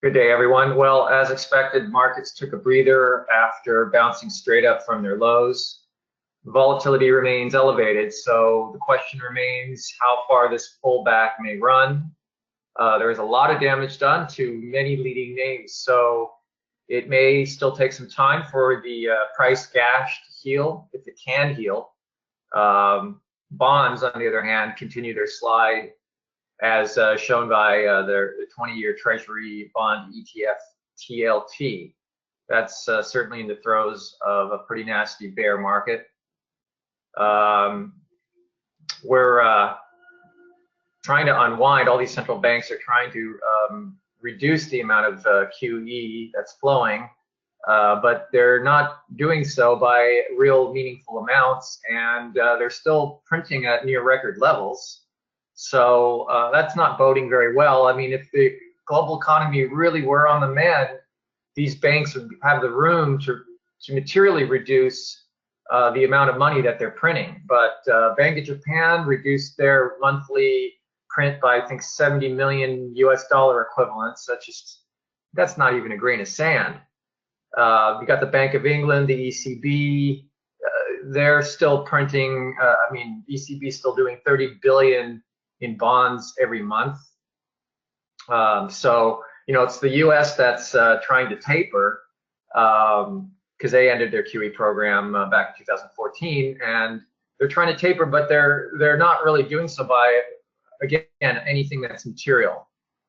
Good day, everyone. Well, as expected, markets took a breather after bouncing straight up from their lows. Volatility remains elevated, so the question remains how far this pullback may run. There is a lot of damage done to many leading names, so it may still take some time for the price gash to heal, if it can heal. Bonds, on the other hand, continue their slide, as shown by the 20-year Treasury bond ETF TLT. That's certainly in the throes of a pretty nasty bear market. We're trying to unwind. All these central banks are trying to reduce the amount of QE that's flowing, but they're not doing so by real meaningful amounts, and they're still printing at near record levels. So that's not boding very well. I mean, if the global economy really were on the mend, these banks would have the room to materially reduce the amount of money that they're printing. But Bank of Japan reduced their monthly print by, I think, 70 million US dollar equivalents. That's not even a grain of sand. You got the Bank of England, the ECB. They're still printing. I mean, ECB is still doing 30 billion in bonds every month. So, you know, it's the US that's trying to taper because they ended their QE program back in 2014, and they're trying to taper, but they're not really doing so by, again, anything that's material.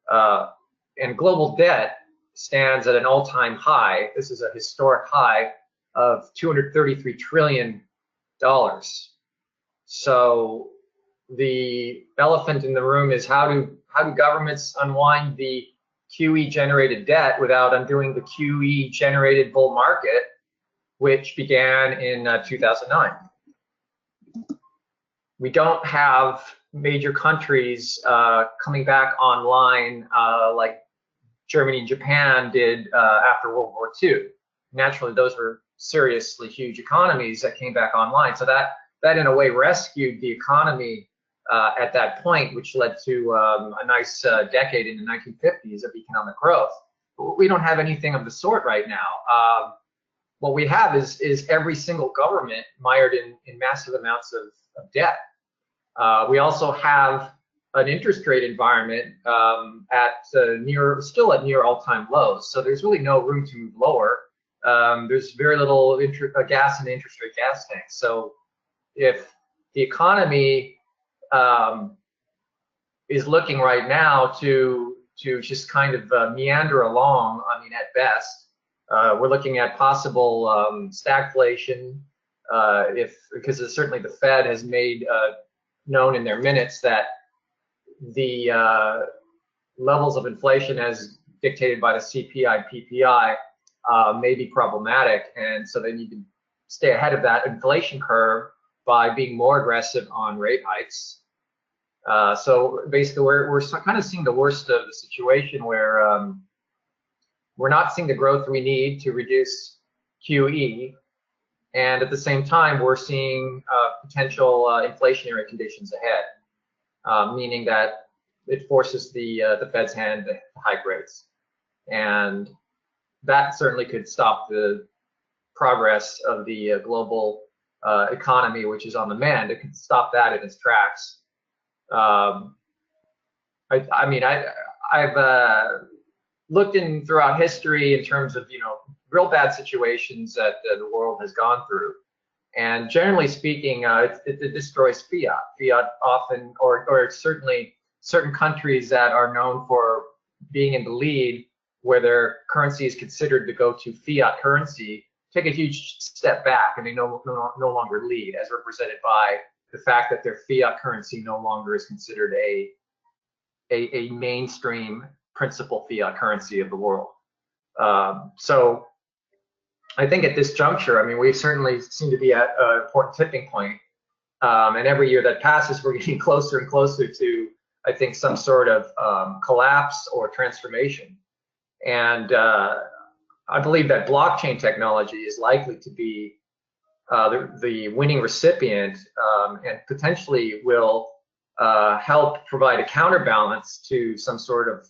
And global debt stands at an all-time high. This is a historic high of $233 trillion. So the elephant in the room is how do governments unwind the QE generated debt without undoing the QE generated bull market, which began in 2009. We don't have major countries coming back online like Germany and Japan did after World War II. Naturally, those were seriously huge economies that came back online. So that in a way rescued the economy at that point, which led to a nice decade in the 1950s of economic growth. But we don't have anything of the sort right now. What we have is every single government mired in massive amounts of debt. We also have an interest rate environment still at near all-time lows. So there's really no room to move lower. There's very little gas in the interest rate gas tanks. So if the economy is looking right now to just kind of meander along, I mean, at best, we're looking at possible stagflation, because certainly the Fed has made known in their minutes that the levels of inflation as dictated by the CPI, PPI may be problematic, and so they need to stay ahead of that inflation curve by being more aggressive on rate hikes. So basically, we're kind of seeing the worst of the situation where we're not seeing the growth we need to reduce QE, and at the same time, we're seeing potential inflationary conditions ahead, meaning that it forces the Fed's hand to hike rates, and that certainly could stop the progress of the global economy, which is on the mend. It could stop that in its tracks. I mean, I've looked throughout history in terms of, you know, real bad situations that the world has gone through, and generally speaking, it destroys fiat. Fiat often, or certainly certain countries that are known for being in the lead, where their currency is considered to go to fiat currency, take a huge step back, and they no longer lead, as represented by the fact that their fiat currency no longer is considered a mainstream principal fiat currency of the world. So I think at this juncture, I mean, we certainly seem to be at an important tipping point, and every year that passes, we're getting closer and closer to, I think, some sort of collapse or transformation. And I believe that blockchain technology is likely to be the winning recipient, and potentially will help provide a counterbalance to some sort of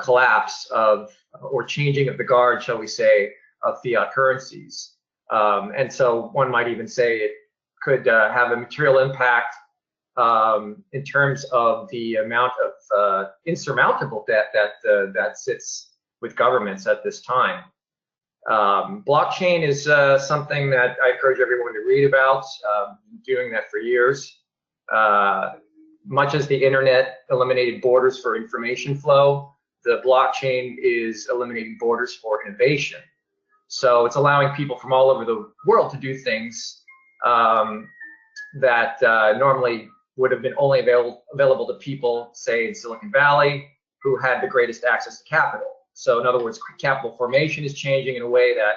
collapse of, or changing of the guard, shall we say, of fiat currencies. And so one might even say it could have a material impact in terms of the amount of insurmountable debt that sits with governments at this time. Blockchain is something that I encourage everyone to read about. Doing that for years. Much as the internet eliminated borders for information flow, the blockchain is eliminating borders for innovation. So it's allowing people from all over the world to do things that normally would have been only available to people, say, in Silicon Valley, who had the greatest access to capital. So in other words, capital formation is changing in a way that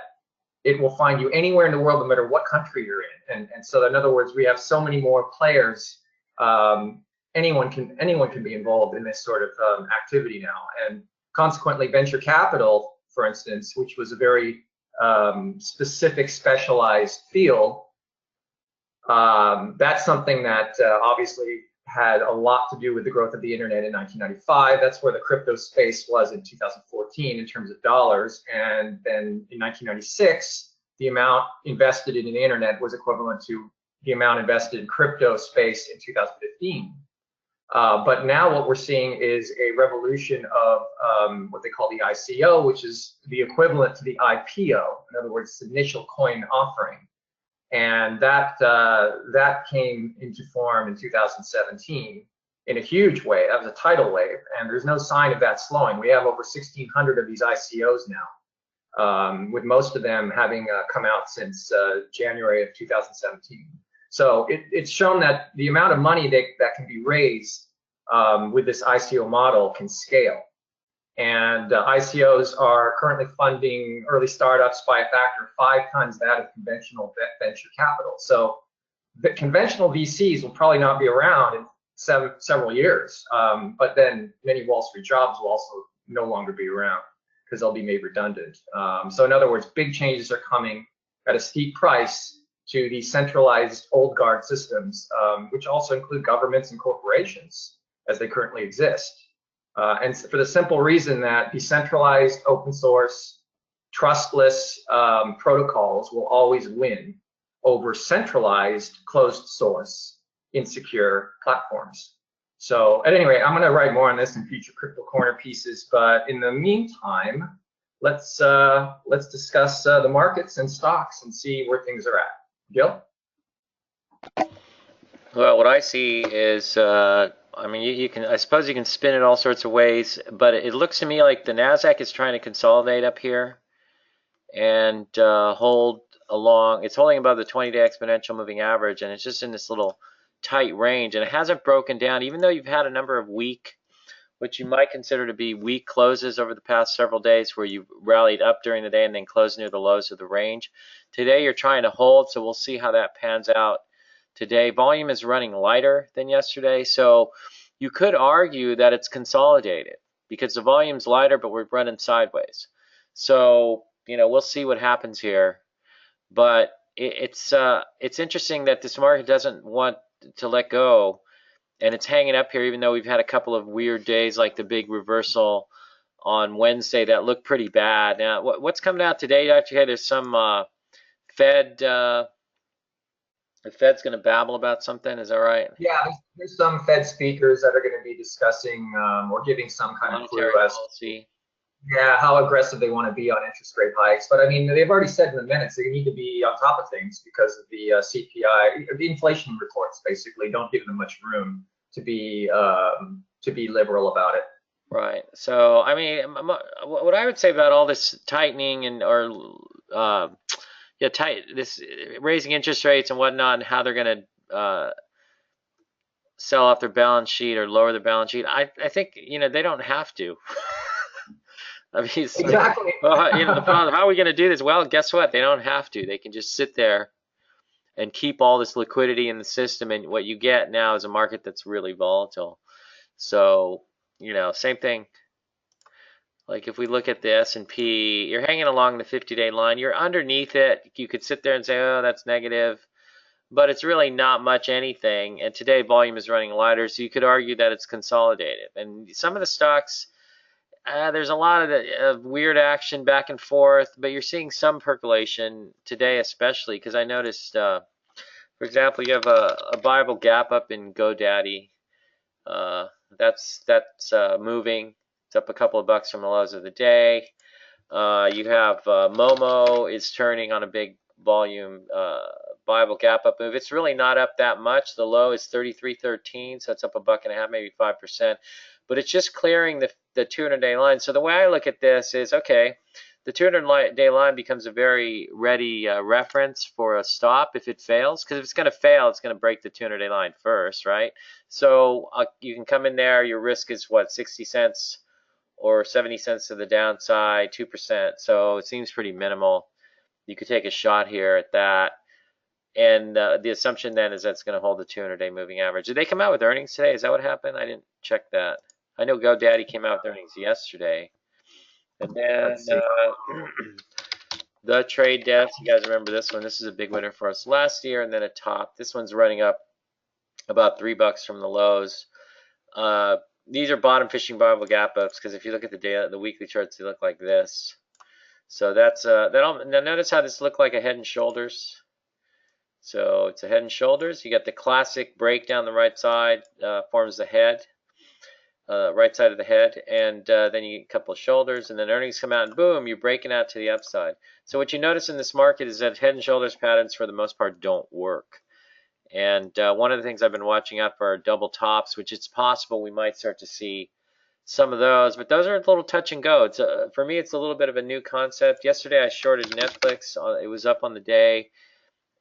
it will find you anywhere in the world, no matter what country you're in. And so in other words, we have so many more players. Anyone can be involved in this sort of activity now. And consequently, venture capital, for instance, which was a very specific, specialized field, that's something that obviously had a lot to do with the growth of the internet in 1995. That's where the crypto space was in 2014 in terms of dollars. And then in 1996, the amount invested in the internet was equivalent to the amount invested in crypto space in 2015. But now what we're seeing is a revolution of what they call the ICO, which is the equivalent to the IPO. In other words, initial coin offering. And that came into form in 2017 in a huge way. That was a tidal wave, and there's no sign of that slowing. We have over 1,600 of these ICOs now, with most of them having come out since January of 2017. So it's shown that the amount of money that can be raised with this ICO model can scale. And ICOs are currently funding early startups by a factor of 5 times that of conventional venture capital. So the conventional VCs will probably not be around in several years, but then many Wall Street jobs will also no longer be around because they'll be made redundant. So in other words, big changes are coming at a steep price to the centralized old guard systems, which also include governments and corporations as they currently exist. And for the simple reason that decentralized, open source, trustless protocols will always win over centralized, closed source, insecure platforms. So at any rate, I'm going to write more on this in future Crypto Corner pieces. But in the meantime, let's discuss the markets and stocks and see where things are at. Gil? Well, what I see is, I mean, I suppose you can spin it all sorts of ways, but it looks to me like the Nasdaq is trying to consolidate up here and hold along. It's holding above the 20-day exponential moving average, and it's just in this little tight range, and it hasn't broken down, even though you've had a number of weak, which you might consider to be weak closes over the past several days, where you rallied up during the day and then closed near the lows of the range. Today you're trying to hold, so we'll see how that pans out today. Volume is running lighter than yesterday, so you could argue that it's consolidated because the volume's lighter, but we're running sideways. So, you know, we'll see what happens here. But it's interesting that this market doesn't want to let go, and it's hanging up here even though we've had a couple of weird days like the big reversal on Wednesday that looked pretty bad. Now, what's coming out today, Dr. K? There's some Fed, the Fed's going to babble about something, is that right? Yeah, there's some Fed speakers that are going to be discussing or giving some kind of clue as policy. Yeah, how aggressive they want to be on interest rate hikes. But I mean, they've already said in the minutes they need to be on top of things because of the CPI, the inflation reports basically don't give them much room to be liberal about it. Right. So, I mean, what I would say about all this tightening and this raising interest rates and whatnot, and how they're going to sell off their balance sheet or lower their balance sheet, I think, you know, they don't have to. I mean, exactly. You know, the problem, how are we going to do this? Well, guess what? They don't have to. They can just sit there and keep all this liquidity in the system, and what you get now is a market that's really volatile. So, you know, same thing. Like if we look at the S&P, you're hanging along the 50-day line. You're underneath it. You could sit there and say, oh, that's negative. But it's really not much anything. And today volume is running lighter, so you could argue that it's consolidated. And some of the stocks, there's a lot of weird action back and forth, but you're seeing some percolation today, especially because I noticed, for example, you have a Bible gap up in GoDaddy. That's moving. It's up a couple of bucks from the lows of the day. You have Momo is turning on a big volume Bible gap up move. It's really not up that much. The low is 33.13, so it's up a buck and a half, maybe 5%. But it's just clearing the 200-day line. So the way I look at this is, okay, the 200-day line becomes a very ready reference for a stop if it fails. Because if it's going to fail, it's going to break the 200-day line first, right? So you can come in there. Your risk is what, 60 cents or 70 cents to the downside, 2%. So it seems pretty minimal. You could take a shot here at that. And the assumption then is that's going to hold the 200-day moving average. Did they come out with earnings today? Is that what happened? I didn't check that. I know GoDaddy came out with earnings yesterday. And then the trade desk, you guys remember this one. This is a big winner for us last year. And then a top. This one's running up about $3 from the lows. These are bottom fishing Bible gap ups because if you look at the weekly charts, they look like this. So that's now notice how this looked like a head and shoulders. So it's a head and shoulders. You got the classic break down the right side, forms the head, right side of the head, and then you get a couple of shoulders, and then earnings come out, and boom, you're breaking out to the upside. So what you notice in this market is that head and shoulders patterns, for the most part, don't work. And one of the things I've been watching out for are double tops, which it's possible we might start to see some of those, but those are a little touch and go. For me, it's a little bit of a new concept. Yesterday, I shorted Netflix. It was up on the day.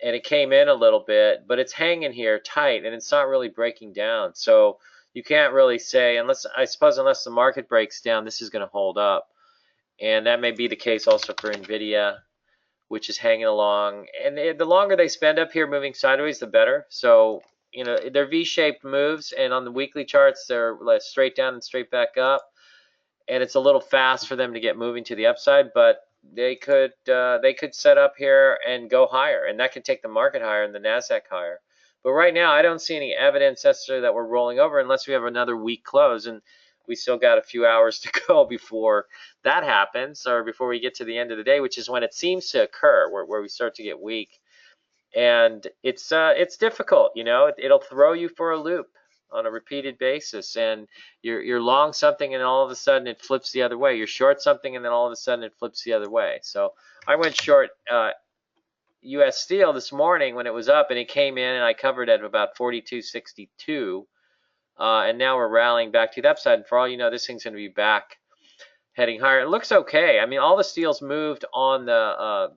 And it came in a little bit, but it's hanging here tight, and it's not really breaking down. So you can't really say, unless the market breaks down, this is going to hold up. And that may be the case also for NVIDIA, which is hanging along. And the longer they spend up here moving sideways, the better. So, you know, they're V-shaped moves, and on the weekly charts, they're straight down and straight back up. And it's a little fast for them to get moving to the upside, but they could set up here and go higher, and that could take the market higher and the Nasdaq higher. But right now, I don't see any evidence necessarily that we're rolling over unless we have another weak close, and we still got a few hours to go before that happens, or before we get to the end of the day, which is when it seems to occur, where we start to get weak. And it's difficult, you know. It'll throw you for a loop on a repeated basis, and you're long something and all of a sudden it flips the other way. You're short something and then all of a sudden it flips the other way. So I went short US steel this morning when it was up, and it came in and I covered at about 42.62, and now we're rallying back to the upside, and for all you know, this thing's going to be back heading higher. It looks okay. I mean, all the steels moved on the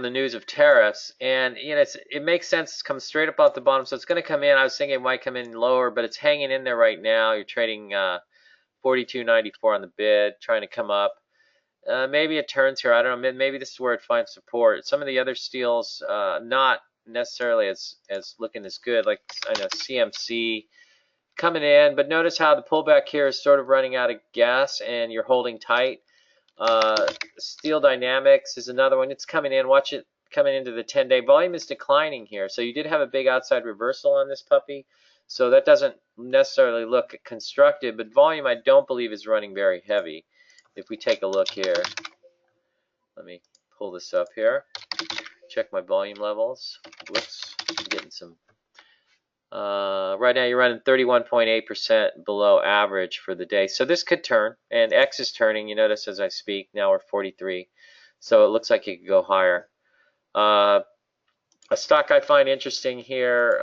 news of tariffs, and you know, it makes sense. It's come straight up off the bottom, so it's going to come in. I was thinking it might come in lower, but it's hanging in there right now. You're trading 42.94 on the bid, trying to come up. Maybe it turns here. I don't know. Maybe this is where it finds support. Some of the other steels, not necessarily as looking as good, like I know CMC coming in, but notice how the pullback here is sort of running out of gas, and you're holding tight. Steel Dynamics is another one. It's coming in. Watch it coming into the 10-day. Volume is declining here. So you did have a big outside reversal on this puppy. So that doesn't necessarily look constructive, but volume I don't believe is running very heavy. If we take a look here, let me pull this up here. Check my volume levels. Whoops, I'm getting some. Right now you're running 31.8% below average for the day. So this could turn, and X is turning. You notice as I speak, now we're 43. So it looks like it could go higher. A stock I find interesting here,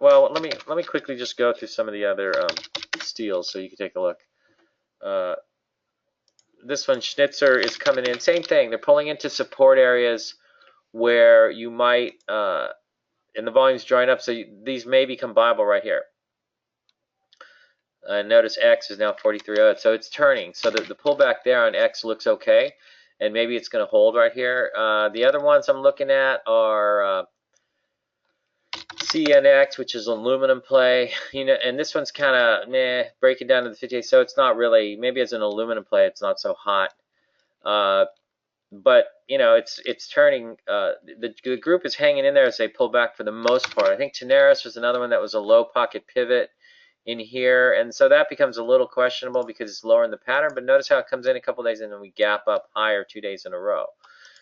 well, let me quickly just go through some of the other steels so you can take a look. This one, Schnitzer, is coming in. Same thing. They're pulling into support areas where you might, and the volume's drying up, so these may become viable right here. Notice X is now 43.08, so it's turning. So the pullback there on X looks okay, and maybe it's going to hold right here. The other ones I'm looking at are CNX, which is an aluminum play, you know, and this one's kind of meh, breaking down to the 58, so it's not really, maybe as an aluminum play, it's not so hot. But you know, it's turning. The group is hanging in there as they pull back for the most part. I think Tenaris was another one that was a low pocket pivot in here, and so that becomes a little questionable because it's lower in the pattern. But notice how it comes in a couple days and then we gap up higher 2 days in a row.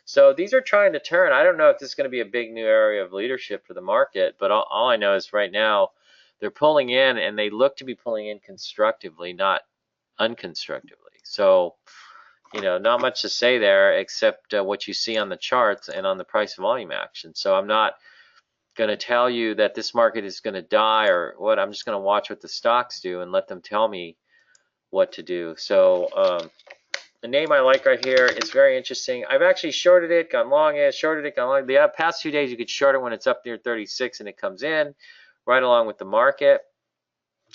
So these are trying to turn. I don't know if this is going to be a big new area of leadership for the market, but all I know is right now they're pulling in, and they look to be pulling in constructively, not unconstructively. So, you know, not much to say there except what you see on the charts and on the price volume action. So I'm not going to tell you that this market is going to die or what. I'm just going to watch what the stocks do and let them tell me what to do. So the name I like right here is very interesting. I've actually shorted it, gone long it, shorted it, gone long. The past 2 days you could short it when it's up near 36 and it comes in right along with the market.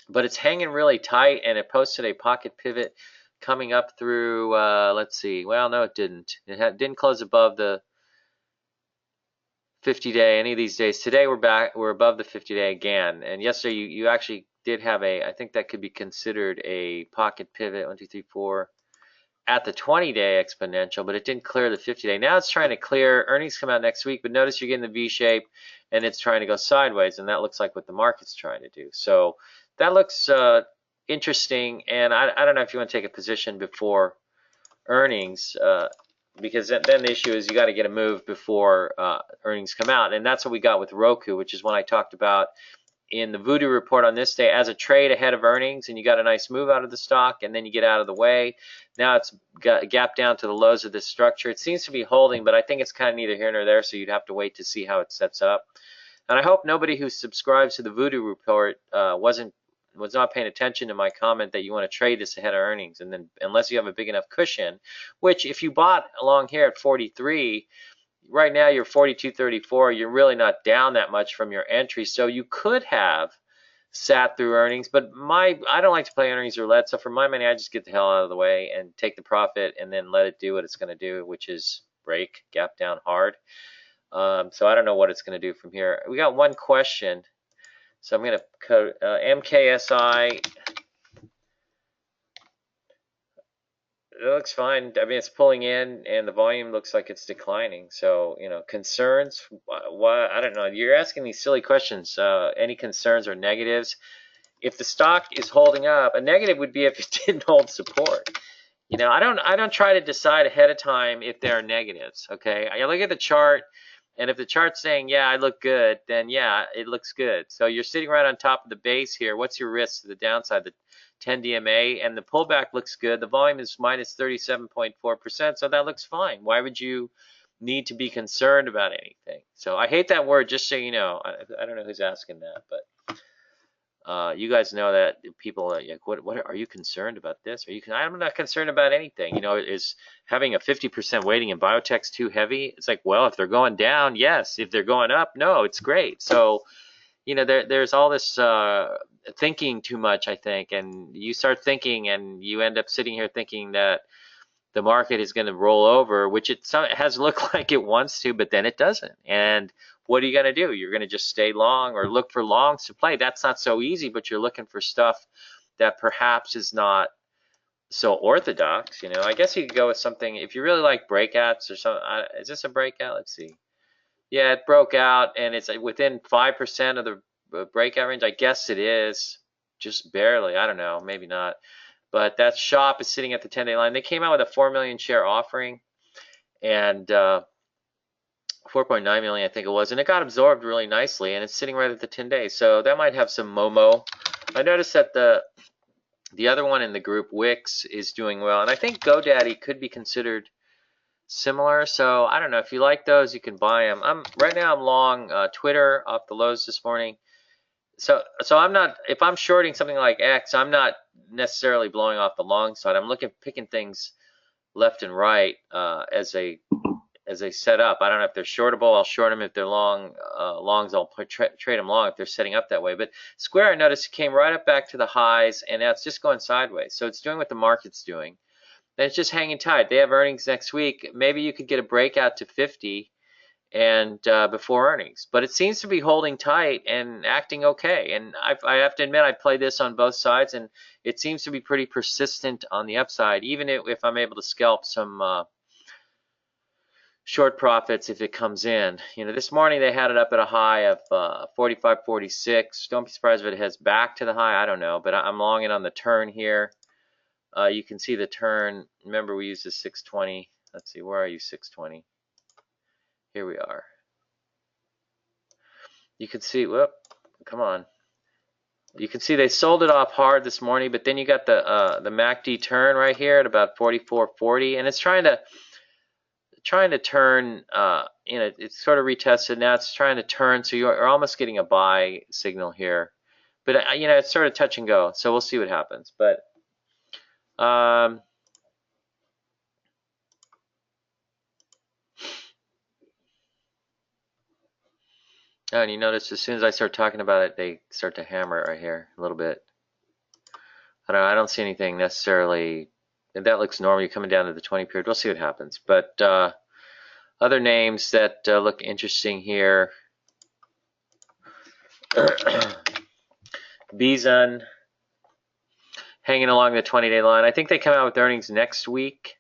But it's hanging really tight, and it posted a pocket pivot coming up through, let's see. Well, no, it didn't. It didn't close above the 50-day any of these days. Today we're above the 50-day again. And yesterday you actually did have I think that could be considered a pocket pivot, 1, 2, 3, 4, at the 20-day exponential, but it didn't clear the 50-day. Now it's trying to clear. Earnings come out next week, but notice you're getting the V shape, and it's trying to go sideways, and that looks like what the market's trying to do. So that looks interesting, and I don't know if you want to take a position before earnings, because then the issue is you got to get a move before earnings come out, and that's what we got with Roku, which is one I talked about in the Voodoo report on this day as a trade ahead of earnings, and you got a nice move out of the stock, and then you get out of the way. Now it's got a gap down to the lows of this structure. It seems to be holding, but I think it's kind of neither here nor there, so you'd have to wait to see how it sets up. And I hope nobody who subscribes to the Voodoo report was not paying attention to my comment that you want to trade this ahead of earnings, and then unless you have a big enough cushion, which if you bought along here at 43, right now you're 42.34, you're really not down that much from your entry, so you could have sat through earnings, but I don't like to play earnings roulette, so for my money I just get the hell out of the way and take the profit and then let it do what it's going to do, which is break, gap down hard. So I don't know what it's going to do from here. We got one question, so I'm going to code MKSI. It looks fine. I mean, it's pulling in, and the volume looks like it's declining. So, you know, concerns? Why? I don't know. You're asking these silly questions. Any concerns or negatives? If the stock is holding up, a negative would be if it didn't hold support. You know, I don't try to decide ahead of time if there are negatives. Okay, I look at the chart, and if the chart's saying, yeah, I look good, then yeah, it looks good. So you're sitting right on top of the base here. What's your risk to the downside? The 10 DMA, and the pullback looks good. The volume is minus 37.4%, so that looks fine. Why would you need to be concerned about anything? So I hate that word, just so you know. I don't know who's asking that, but you guys know that people are like, what are you concerned about this? I'm not concerned about anything. You know, is having a 50% weighting in biotech's too heavy? It's like, well, if they're going down, yes. If they're going up, no, it's great. So, you know, there's all this thinking too much, I think, and you start thinking and you end up sitting here thinking that the market is going to roll over, which it has looked like it wants to, but then it doesn't. And what are you going to do? You're going to just stay long or look for longs to play. That's not so easy, but you're looking for stuff that perhaps is not so orthodox. You know, I guess you could go with something, if you really like breakouts or something. Is this a breakout? Let's see. Yeah, it broke out, and it's within 5% of the breakout range. I guess it is, just barely. I don't know, maybe not. But that shop is sitting at the 10-day line. They came out with a 4 million share offering, and 4.9 million, I think it was, and it got absorbed really nicely, and it's sitting right at the 10 days. So that might have some Momo. I noticed that the other one in the group, Wix, is doing well, and I think GoDaddy could be considered similar. So I don't know, if you like those, you can buy them. Right now I'm long Twitter off the lows this morning. So I'm not, if I'm shorting something like X, I'm not necessarily blowing off the long side. I'm picking things left and right as they set up. I don't know if they're shortable, I'll short them. If they're longs, I'll trade them long if they're setting up that way. But Square, I noticed, came right up back to the highs, and now it's just going sideways. So it's doing what the market's doing. And it's just hanging tight. They have earnings next week. Maybe you could get a breakout to 50 and before earnings. But it seems to be holding tight and acting okay. And I have to admit, I play this on both sides, and it seems to be pretty persistent on the upside, even if I'm able to scalp some short profits if it comes in. You know, this morning they had it up at a high of 45.46. Don't be surprised if it heads back to the high. I don't know, but I'm longing on the turn here. You can see the turn. Remember, we used the 620. Let's see, where are you, 620? Here we are. You can see, whoop, come on. You can see they sold it off hard this morning, but then you got the MACD turn right here at about 44.40, and it's trying to turn. You know, it's sort of retested now. It's trying to turn, so you're almost getting a buy signal here, but you know, it's sort of touch and go. So we'll see what happens. But and you notice as soon as I start talking about it, they start to hammer it right here a little bit. I don't see anything necessarily. That looks normal. You're coming down to the 20 period. We'll see what happens. But other names that look interesting here. Bison hanging along the 20-day line. I think they come out with earnings next week.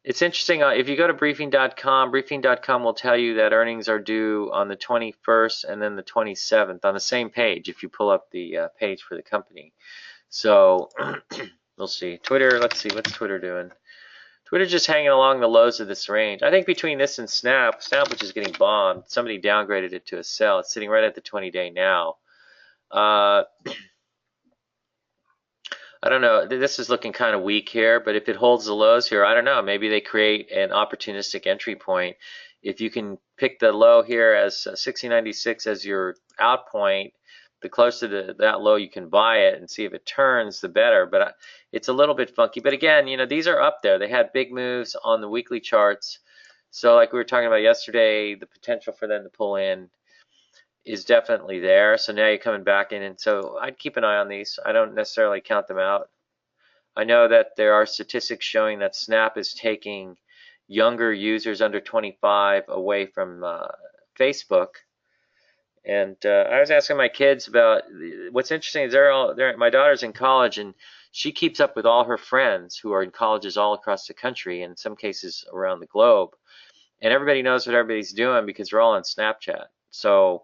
It's interesting. If you go to briefing.com will tell you that earnings are due on the 21st and then the 27th on the same page if you pull up the page for the company. So we'll see. Twitter, let's see. What's Twitter doing? Twitter's just hanging along the lows of this range. I think between this and Snap, which is getting bombed, somebody downgraded it to a sell. It's sitting right at the 20-day now. I don't know. This is looking kind of weak here, but if it holds the lows here, I don't know. Maybe they create an opportunistic entry point. If you can pick the low here as 60.96 as your out point, the closer to that low you can buy it and see if it turns, the better. But it's a little bit funky. But again, you know, these are up there. They had big moves on the weekly charts. So like we were talking about yesterday, the potential for them to pull in is definitely there. So now you're coming back in, and so I'd keep an eye on these. I don't necessarily count them out. I know that there are statistics showing that Snap is taking younger users under 25 away from Facebook. And I was asking my kids about what's interesting is my daughter's in college, and she keeps up with all her friends who are in colleges all across the country, and in some cases around the globe. And everybody knows what everybody's doing because they're all on Snapchat. So,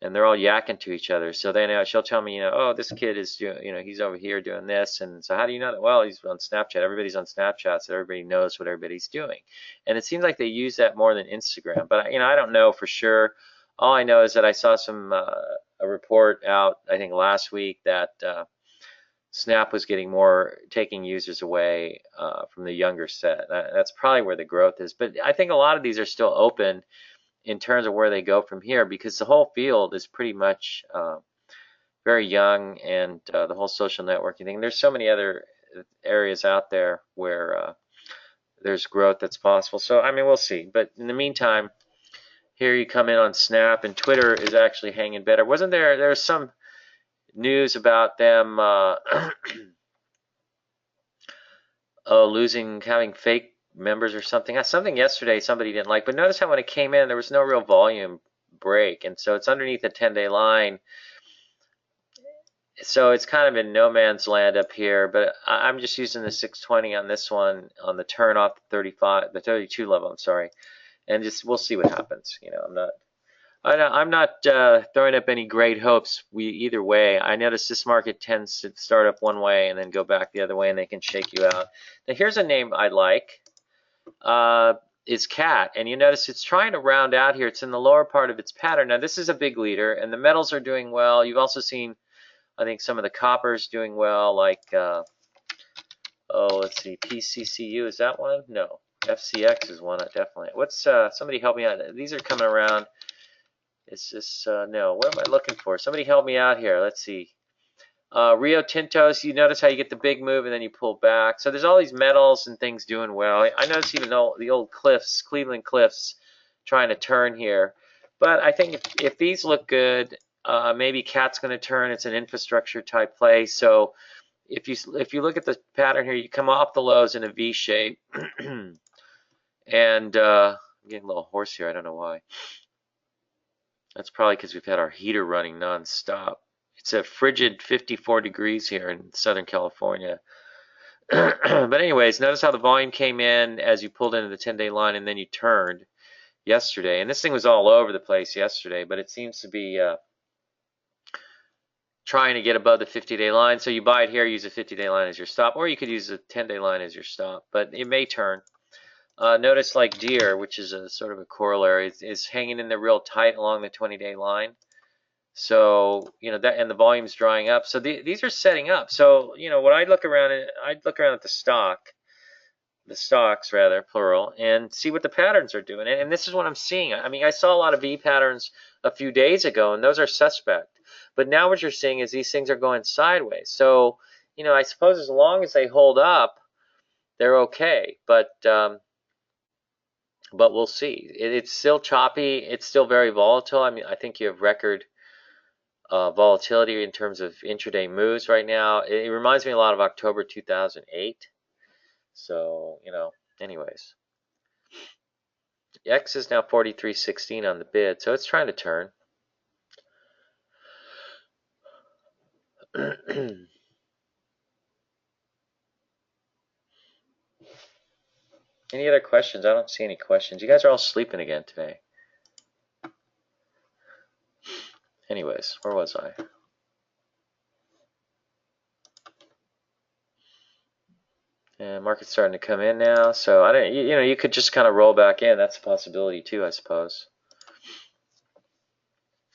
and they're all yakking to each other. So then she'll tell me, you know, oh, this kid is doing, you know, he's over here doing this. And so how do you know that? Well, he's on Snapchat. Everybody's on Snapchat, so everybody knows what everybody's doing. And it seems like they use that more than Instagram. But, you know, I don't know for sure. All I know is that I saw a report out, I think last week, that Snap was taking users away from the younger set. That's probably where the growth is. But I think a lot of these are still open in terms of where they go from here, because the whole field is pretty much very young, and the whole social networking thing. There's so many other areas out there where there's growth that's possible. So, I mean, we'll see. But in the meantime, here you come in on Snap, and Twitter is actually hanging better. Wasn't there was some news about them having fake members or something. Something yesterday somebody didn't like, but notice how when it came in, there was no real volume break, and so it's underneath the 10-day line. So it's kind of in no man's land up here, but I'm just using the 620 on this one on the turn off the 32 level. I'm sorry, and just we'll see what happens. You know, I'm not throwing up any great hopes either way. I notice this market tends to start up one way and then go back the other way, and they can shake you out. Now here's a name I like. Is CAT, and you notice it's trying to round out here. It's in the lower part of its pattern. Now this is a big leader, and the metals are doing well. You've also seen, I think, some of the coppers doing well, like let's see, PCCU, is that one? No, FCX is one, definitely. What's somebody help me out? These are coming around. It's just no. What am I looking for? Somebody help me out here. Let's see. Rio Tintos, you notice how you get the big move and then you pull back. So there's all these metals and things doing well. I notice even the old Cleveland Cliffs, trying to turn here. But I think if these look good, maybe CAT's going to turn. It's an infrastructure type play. So if you look at the pattern here, you come off the lows in a V shape. And I'm getting a little hoarse here. I don't know why. That's probably because we've had our heater running nonstop. It's a frigid 54 degrees here in Southern California. But anyways, notice how the volume came in as you pulled into the 10-day line and then you turned. yesterday, and this thing was all over the place yesterday, but it seems to be trying to get above the 50-day line. So you buy it here, use a 50-day line as your stop, or you could use a 10-day line as your stop, but it may turn. Notice like Deer, which is a sort of a corollary, is hanging in there real tight along the 20-day line. So, you know, that, and the volume's drying up. So these are setting up. So, you know, what I'd look around at the stocks rather, plural, and see what the patterns are doing. And this is what I'm seeing. I mean, I saw a lot of V patterns a few days ago, and those are suspect. But now what you're seeing is these things are going sideways. So, you know, I suppose as long as they hold up, they're okay. But we'll see. It's still choppy. It's still very volatile. I mean, I think you have record volatility in terms of intraday moves right now. It reminds me a lot of October 2008. So, you know, anyways. X is now 43.16 on the bid, so it's trying to turn. Any other questions? I don't see any questions. You guys are all sleeping again today. Anyways, where was I? And market's starting to come in now, so I don't. You know, you could just kind of roll back in. That's a possibility too, I suppose.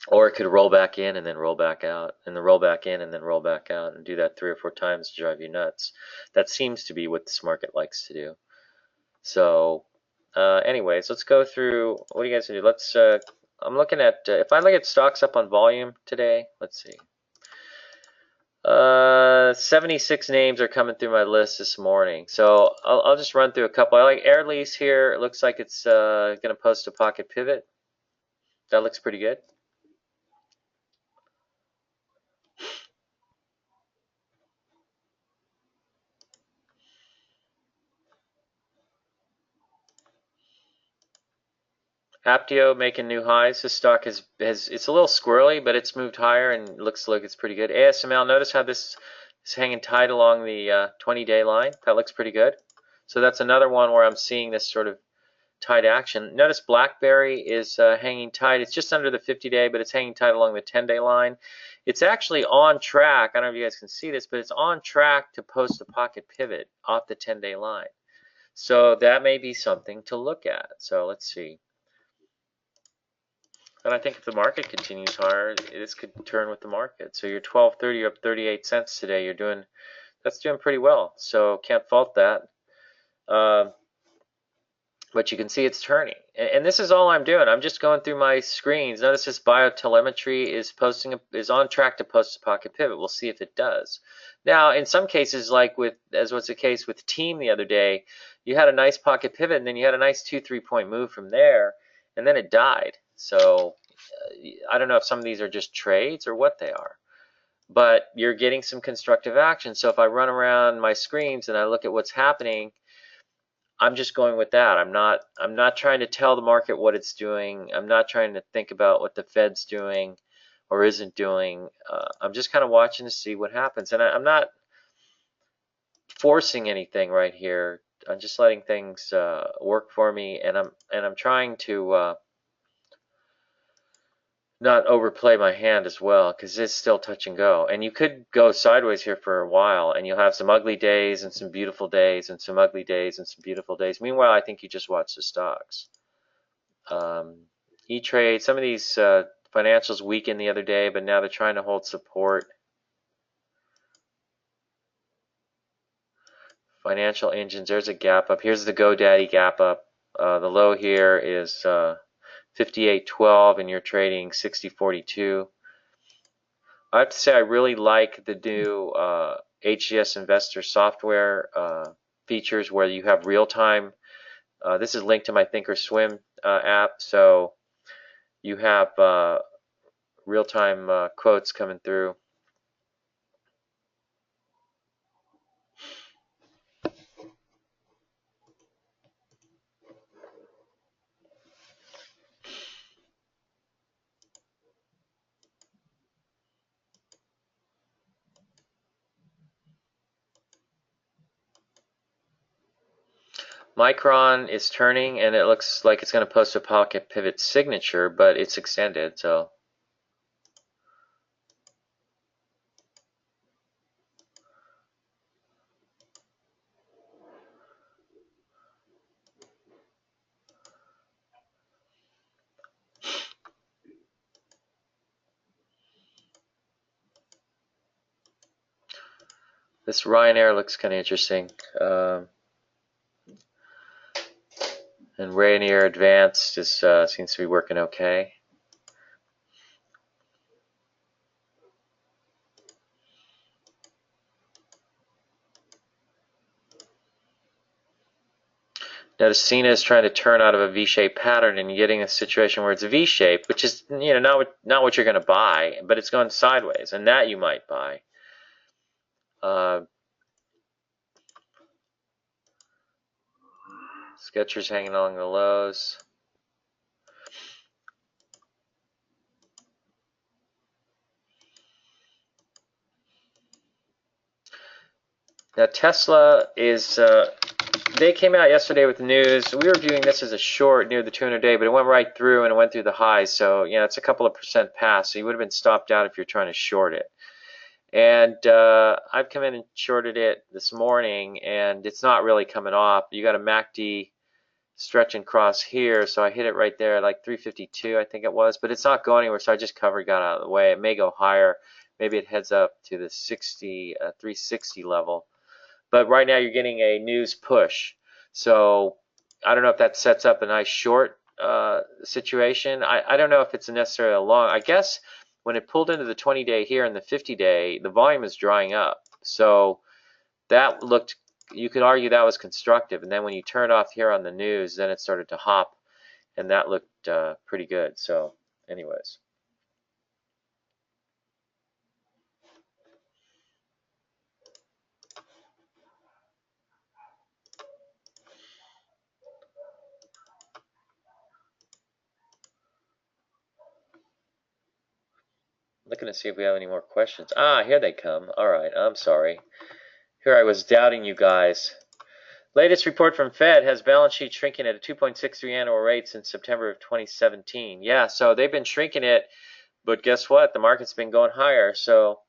Or it could roll back in and then roll back out, and then roll back in and then roll back out, and do that 3 or 4 times to drive you nuts. That seems to be what this market likes to do. So, anyways, let's go through. What do you guys do? Let's. I'm looking at if I look at stocks up on volume today. Let's see. 76 names are coming through my list this morning. So I'll just run through a couple. I like Air Lease here. It looks like it's going to post a pocket pivot. That looks pretty good. Aptio making new highs. This stock has it's a little squirrely, but it's moved higher and looks like it's pretty good. ASML, notice how this is hanging tight along the 20-day line. That looks pretty good. So that's another one where I'm seeing this sort of tight action. Notice BlackBerry is hanging tight. It's just under the 50-day, but it's hanging tight along the 10-day line. It's actually on track. I don't know if you guys can see this, but it's on track to post a pocket pivot off the 10-day line. So that may be something to look at. So let's see. And I think if the market continues higher, this could turn with the market. So you're 12.30, you're up 38 cents today. That's doing pretty well. So can't fault that. But you can see it's turning. And this is all I'm doing. I'm just going through my screens. Notice this biotelemetry is on track to post a pocket pivot. We'll see if it does. Now, in some cases, like as was the case with Team the other day, you had a nice pocket pivot, and then you had a nice 2-3 point move from there, and then it died. So I don't know if some of these are just trades or what they are, but you're getting some constructive action. So if I run around my screens and I look at what's happening, I'm just going with that. I'm not trying to tell the market what it's doing. I'm not trying to think about what the Fed's doing or isn't doing. I'm just kind of watching to see what happens, and I'm not forcing anything right here. I'm just letting things work for me, and I'm trying to not overplay my hand as well, because it's still touch and go. And you could go sideways here for a while, and you'll have some ugly days and some beautiful days and some ugly days and some beautiful days. Meanwhile, I think you just watch the stocks. E-Trade, some of these financials weakened the other day, but now they're trying to hold support. Financial engines, there's a gap up. Here's the GoDaddy gap up. The low here is 58.12, and you're trading 60.42. I have to say I really like the new HGS Investor software features where you have real-time. This is linked to my Thinkorswim app, so you have real-time quotes coming through. Micron is turning, and it looks like it's going to post a pocket pivot signature, but it's extended, so. This Ryanair looks kind of interesting. And Ryanair Advanced just seems to be working okay. Notice Cena is trying to turn out of a V-shaped pattern and getting a situation where it's a V-shape, which is not what you're going to buy, but it's going sideways, and that you might buy. Skechers hanging along the lows. Now Tesla is, they came out yesterday with the news. We were viewing this as a short near the 200-day, but it went right through and it went through the highs. So, it's a couple of percent pass. So you would have been stopped out if you're trying to short it. And I've come in and shorted it this morning, and it's not really coming off. You got a MACD stretch and cross here, so I hit it right there, like 352, I think it was, but it's not going anywhere, so I just covered, got out of the way. It may go higher. Maybe it heads up to the 360 level. But right now you're getting a news push. So I don't know if that sets up a nice short situation. I don't know if it's necessarily a long. I guess when it pulled into the 20-day here and the 50-day, the volume is drying up. So that looked, you could argue that was constructive. And then when you turned off here on the news, then it started to hop, and that looked pretty good. So anyways. Looking to see if we have any more questions. Here they come. All right, I'm sorry. Here I was doubting you guys. Latest report from Fed has balance sheet shrinking at a 2.63 annual rate since September of 2017. Yeah, so they've been shrinking it, but guess what? The market's been going higher. So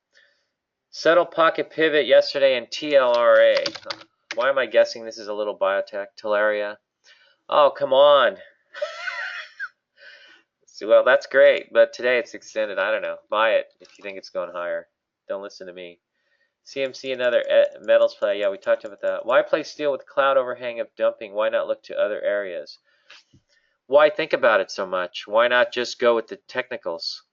settle pocket pivot yesterday in TLRA. Why am I guessing this is a little biotech? Talaria. Oh, come on. Well, that's great, but today it's extended. I don't know. Buy it if you think it's going higher. Don't listen to me. CMC, another metals play. Yeah, we talked about that. Why play steel with cloud overhang of dumping? Why not look to other areas? Why think about it so much? Why not just go with the technicals?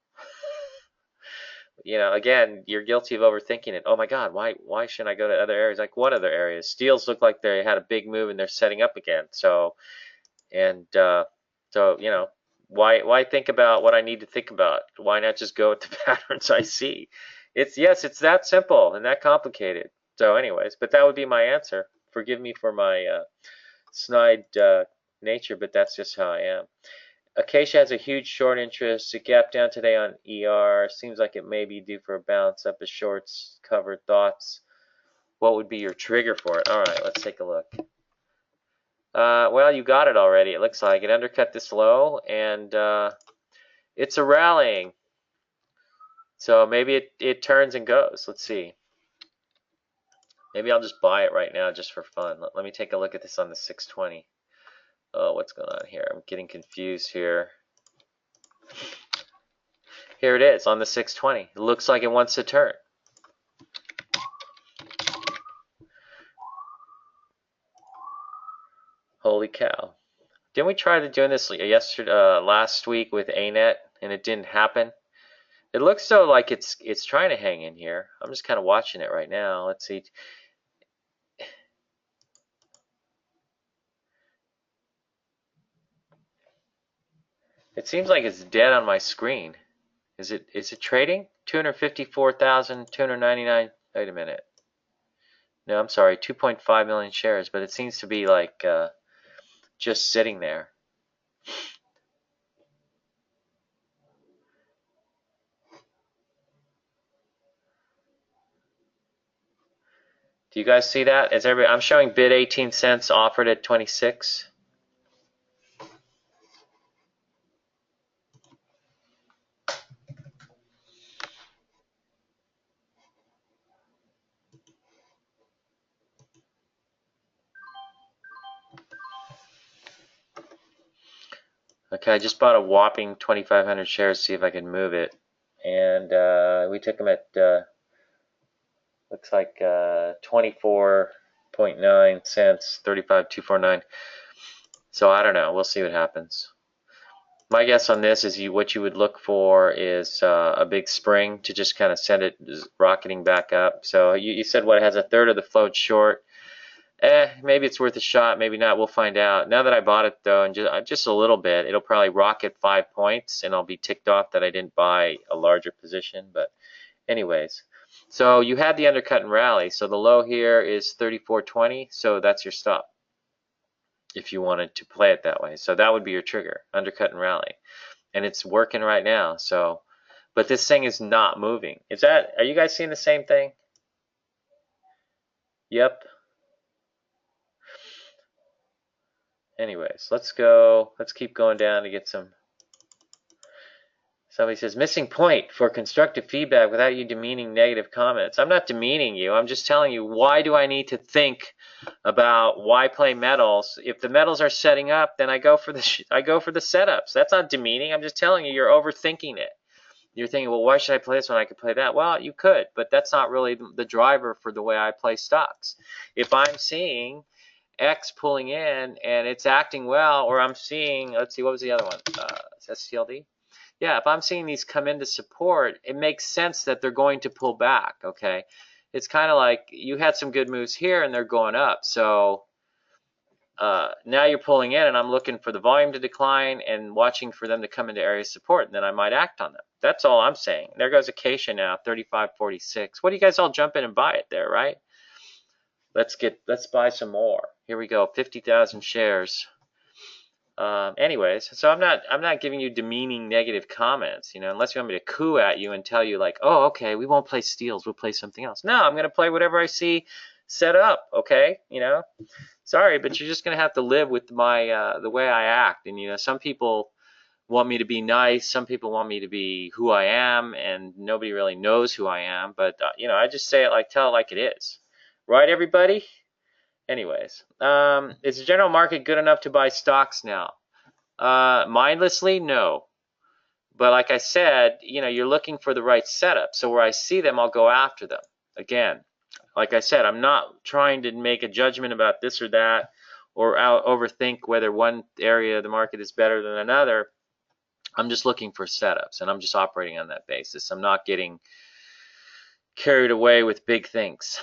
Again, you're guilty of overthinking it. Oh my God, why shouldn't I go to other areas? Like what other areas? Steels look like they had a big move and they're setting up again. So why think about what I need to think about? Why not just go with the patterns I see? It's that simple and that complicated. So anyways, but that would be my answer. Forgive me for my snide nature, but that's just how I am. Acacia has a huge short interest. It gapped down today on ER. Seems like it may be due for a bounce up as shorts covered. Thoughts? What would be your trigger for it? All right, let's take a look. Well, you got it already. It looks like it undercut this low, and it's a rallying. So maybe it turns and goes. Let's see. Maybe I'll just buy it right now just for fun. Let me take a look at this on the 620. Oh, what's going on here? I'm getting confused here. Here it is on the 620. It looks like it wants to turn. Holy cow. Didn't we try doing this last week with ANET and it didn't happen? It looks though like it's trying to hang in here. I'm just kind of watching it right now. Let's see. It seems like it's dead on my screen. Is it trading? 254,299. Wait a minute. No, I'm sorry. 2.5 million shares, but it seems to be like just sitting there. Do you guys see that? Is everybody? I'm showing bid 18 cents, offered at 26. Okay, I just bought a whopping 2,500 shares to see if I can move it, and we took them at looks like 24.9 cents, 35,249. So I don't know. We'll see what happens. My guess on this is what you would look for is a big spring to just kind of send it rocketing back up. So you said what, it has a third of the float short. Maybe it's worth a shot, maybe not. We'll find out. Now that I bought it though, and just a little bit, it'll probably rocket 5 points, and I'll be ticked off that I didn't buy a larger position. But anyways, so you had the undercut and rally. So the low here is 34.20. So that's your stop if you wanted to play it that way. So that would be your trigger, undercut and rally, and it's working right now. So, but this thing is not moving. Are you guys seeing the same thing? Yep. Anyways, let's keep going down to get some. Somebody says, missing point for constructive feedback without you demeaning negative comments. I'm not demeaning you. I'm just telling you, why do I need to think about why play metals? If the metals are setting up, then I go for the setups. That's not demeaning. I'm just telling you, you're overthinking it. You're thinking, well, why should I play this when I could play that? Well, you could, but that's not really the driver for the way I play stocks. If I'm seeing X pulling in and it's acting well, or I'm seeing, let's see, what was the other one? STLD? Yeah, if I'm seeing these come into support, it makes sense that they're going to pull back, okay? It's kind of like you had some good moves here and they're going up. So now you're pulling in and I'm looking for the volume to decline and watching for them to come into area of support, and then I might act on them. That's all I'm saying. There goes Acacia now, 35.46. What do you guys all jump in and buy it there, right? Let's buy some more. Here we go, 50,000 shares. Anyways, so I'm not giving you demeaning negative comments, unless you want me to coo at you and tell you like, oh, okay, we won't play steals, we'll play something else. No, I'm going to play whatever I see set up, okay? Sorry, but you're just going to have to live with my the way I act. And some people want me to be nice, some people want me to be who I am, and nobody really knows who I am. But I just tell it like it is, right, everybody? Anyways, is the general market good enough to buy stocks now? Mindlessly, no. But like I said, you're looking for the right setup. So where I see them, I'll go after them. Again, like I said, I'm not trying to make a judgment about this or that, or overthink whether one area of the market is better than another. I'm just looking for setups, and I'm just operating on that basis. I'm not getting carried away with big things.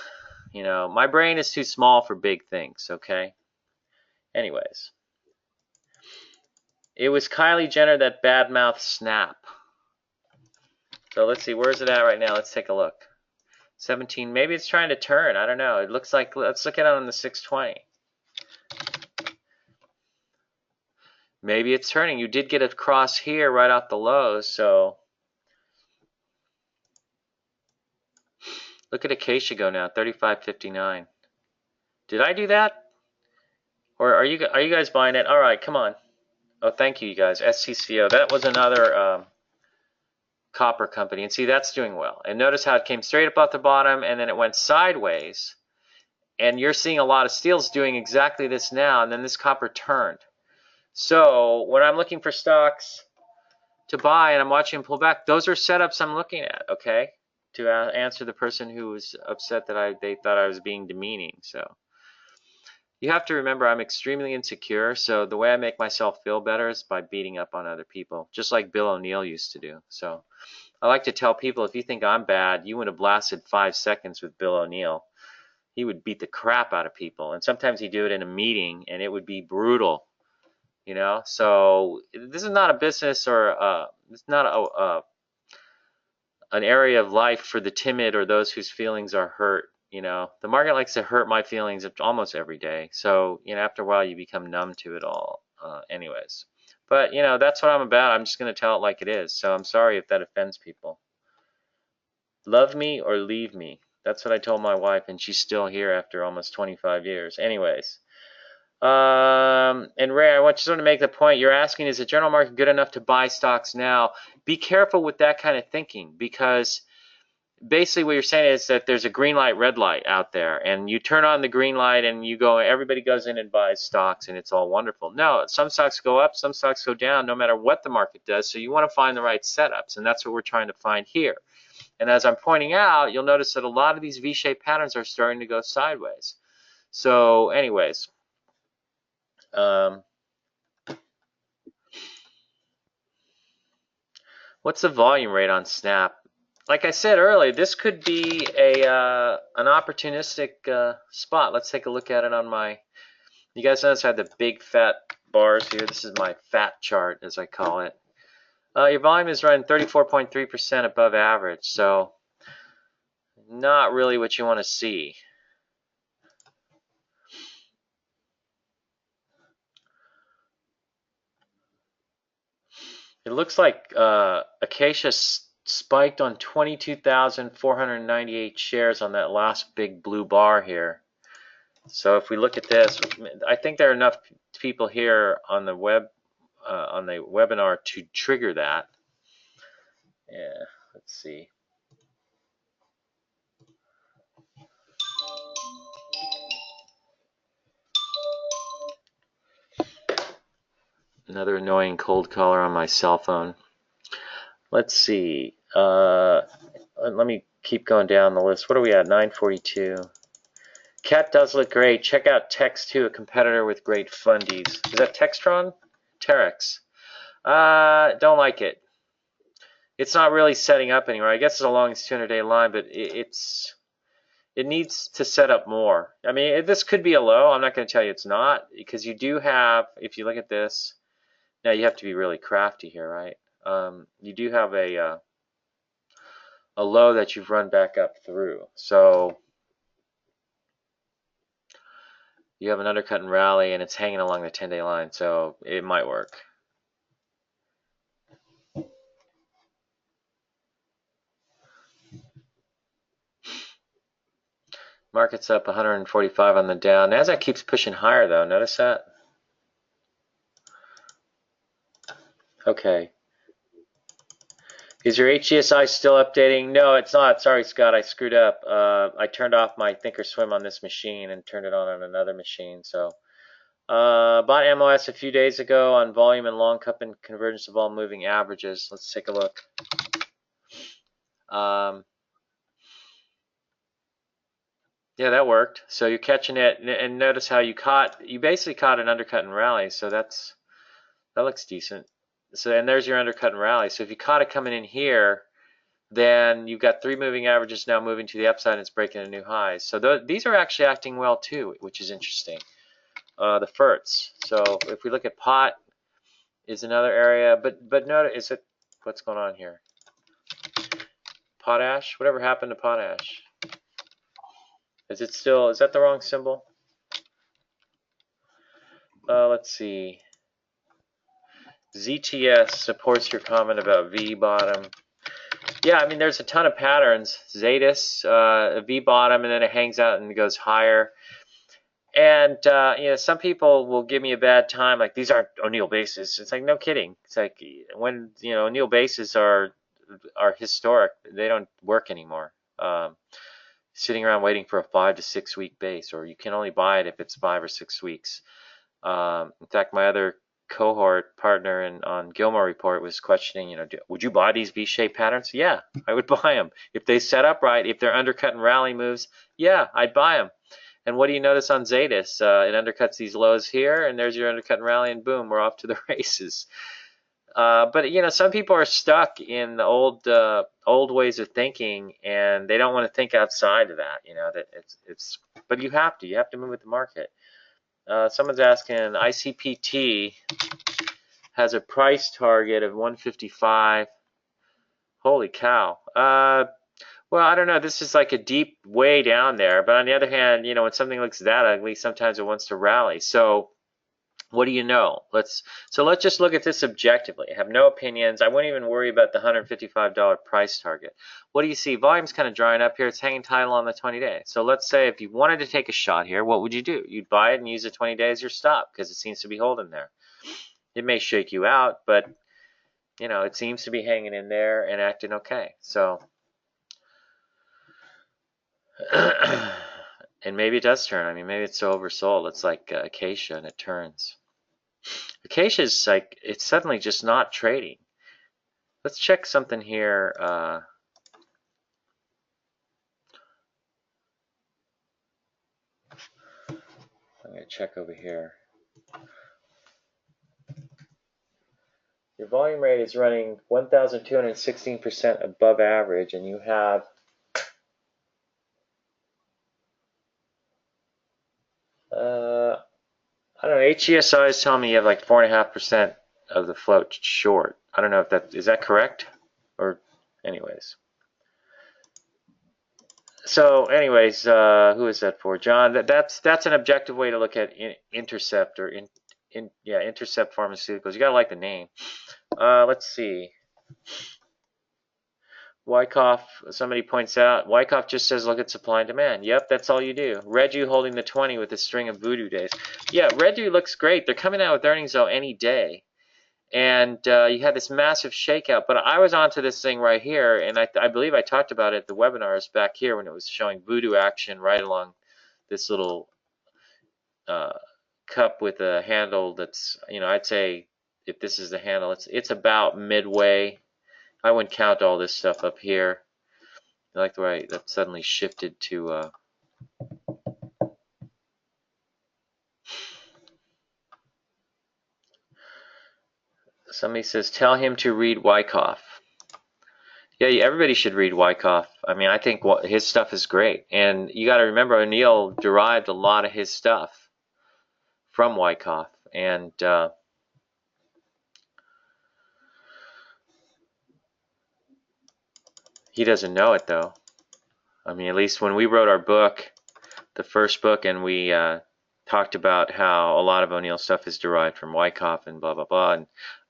My brain is too small for big things, okay? Anyways. It was Kylie Jenner that badmouthed Snap. So let's see, where's it at right now? Let's take a look. 17, maybe it's trying to turn. I don't know. It looks like, let's look at it on the 620. Maybe it's turning. You did get a cross here right off the lows, so. Look at Acacia go now, 35.59. Did I do that? Or are you guys buying it? All right, come on. Oh, thank you, you guys. SCCO. That was another copper company. And see, that's doing well. And notice how it came straight up off the bottom, and then it went sideways. And you're seeing a lot of steels doing exactly this now, and then this copper turned. So when I'm looking for stocks to buy and I'm watching them pull back, those are setups I'm looking at, okay? To answer the person who was upset that they thought I was being demeaning. So you have to remember, I'm extremely insecure, so the way I make myself feel better is by beating up on other people, just like Bill O'Neill used to do. So I like to tell people, if you think I'm bad, you would have lasted 5 seconds with Bill O'Neill. He would beat the crap out of people, and sometimes he'd do it in a meeting, and it would be brutal, So this is not a business, or it's not an area of life for the timid or those whose feelings are hurt. The market likes to hurt my feelings almost every day. So, after a while you become numb to it all. Anyways, but that's what I'm about. I'm just going to tell it like it is. So I'm sorry if that offends people. Love me or leave me. That's what I told my wife, and she's still here after almost 25 years. Anyways. And Ray, I want you to make the point you're asking, is the general market good enough to buy stocks now? Be careful with that kind of thinking, because basically what you're saying is that there's a green light, red light out there, and you turn on the green light and you go, everybody goes in and buys stocks and it's all wonderful. No, some stocks go up, some stocks go down, no matter what the market does. So you want to find the right setups, and that's what we're trying to find here. And as I'm pointing out, you'll notice that a lot of these V-shaped patterns are starting to go sideways. So anyways, what's the volume rate on Snap? Like I said earlier, this could be an opportunistic spot. Let's take a look at it on my, you guys notice I have the big fat bars here. This is my fat chart, as I call it. Your volume is running 34.3% above average, so not really what you want to see. It looks like Acacia spiked on 22,498 shares on that last big blue bar here. So if we look at this, I think there are enough people here on the webinar to trigger that. Yeah, let's see. Another annoying cold caller on my cell phone. Let's see. Let me keep going down the list. What are we at? 942. Cat does look great. Check out Tex2, a competitor with great fundies. Is that Textron? Terex. Don't like it. It's not really setting up anywhere. I guess it's along its 200-day line, but it needs to set up more. I mean, this could be a low. I'm not going to tell you it's not, because you do have, if you look at this, now you have to be really crafty here, right? You do have a low that you've run back up through. So you have an undercut and rally, and it's hanging along the 10-day line, so it might work. Market's up 145 on the down. NASDAQ keeps pushing higher, though. Notice that? Okay. Is your HDSI still updating? No, it's not. Sorry, Scott, I screwed up. I turned off my Thinkorswim on this machine and turned it on another machine. So, bought MOS a few days ago on volume and long cup and convergence of all moving averages. Let's take a look. Yeah, that worked. So you're catching it, and notice how you basically caught an undercut and rally. So that looks decent. So, and there's your undercut and rally. So if you caught it coming in here, then you've got three moving averages now moving to the upside, and it's breaking a new high. So these are actually acting well too, which is interesting. The FERTs. So if we look at pot, is another area, but notice what's going on here? Potash. Whatever happened to potash? Is that the wrong symbol? Let's see. ZTS supports your comment about V bottom. Yeah, I mean, there's a ton of patterns. Zetas, a V bottom, and then it hangs out and goes higher. And some people will give me a bad time, like, these aren't O'Neill bases. It's like, no kidding. It's like, when O'Neill bases are historic, they don't work anymore. Sitting around waiting for a 5 to 6 week base, or you can only buy it if it's 5 or 6 weeks. In fact, my other cohort partner on Gilmore Report was questioning, would you buy these V-shaped patterns? Yeah, I would buy them. If they set up right, if they're undercut and rally moves, yeah, I'd buy them. And what do you notice on Zetas? It undercuts these lows here, and there's your undercut and rally, and boom, we're off to the races. But some people are stuck in the old ways of thinking, and they don't want to think outside of that. But you have to move with the market. Someone's asking, ICPT has a price target of 155. Holy cow. Well, I don't know. This is like a deep way down there. But on the other hand, when something looks that ugly, sometimes it wants to rally. So What do you know? Let's just look at this objectively. I have no opinions. I wouldn't even worry about the $155 price target. What do you see? Volume's kind of drying up here. It's hanging title on the 20-day. So let's say if you wanted to take a shot here, what would you do? You'd buy it and use the 20-day as your stop because it seems to be holding there. It may shake you out, but you know, it seems to be hanging in there and acting okay. So and maybe it does turn. I mean, maybe it's so oversold. It's like Acacia and it turns. Acacia is like, it's suddenly just not trading. Let's check something here. I'm going to check over here. Your volume rate is running 1,216% above average, and you have I don't know, HESI is telling me you have like 4.5% of the float short. I don't know if that, is that correct? Or anyways. So anyways, who is that for? John, that's an objective way to look at Intercept or Intercept Pharmaceuticals. You gotta like the name. Let's see. Wyckoff, somebody points out, Wyckoff just says look at supply and demand. Yep, that's all you do. Redu holding the 20 with a string of voodoo days. Yeah, Redu looks great. They're coming out with earnings though any day. And you had this massive shakeout. But I was onto this thing right here, and I believe I talked about it at the webinars back here when it was showing voodoo action right along this little cup with a handle that's, you know, I'd say if this is the handle, it's about midway. I wouldn't count all this stuff up here. I like the way that suddenly shifted to somebody says tell him to read Wyckoff. Yeah, everybody should read Wyckoff. I mean, I think his stuff is great. And you got to remember, O'Neill derived a lot of his stuff from Wyckoff. And he doesn't know it, though. I mean, at least when we wrote our book, the first book, and we talked about how a lot of O'Neill's stuff is derived from Wyckoff and blah, blah, blah,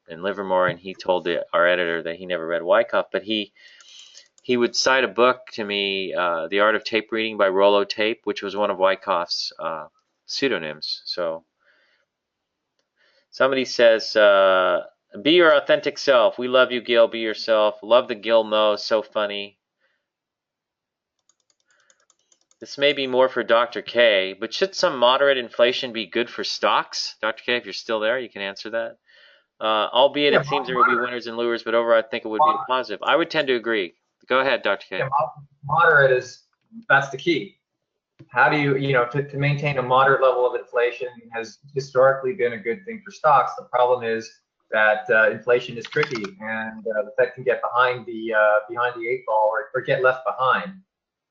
and Livermore, and he told our editor that he never read Wyckoff, but he would cite a book to me, The Art of Tape Reading by Rollo Tape, which was one of Wyckoff's pseudonyms. So somebody says, be your authentic self. We love you, Gil. Be yourself. Love the Gil Mo. So funny. This may be more for Dr. K, but should some moderate inflation be good for stocks? Dr. K, if you're still there, you can answer that. Albeit it seems there will be winners and losers, but overall I think it would be a positive. I would tend to agree. Go ahead, Dr. K. Yeah, moderate that's the key. How do you, to maintain a moderate level of inflation has historically been a good thing for stocks. The problem is that inflation is tricky, and the Fed can get behind the eight ball or get left behind,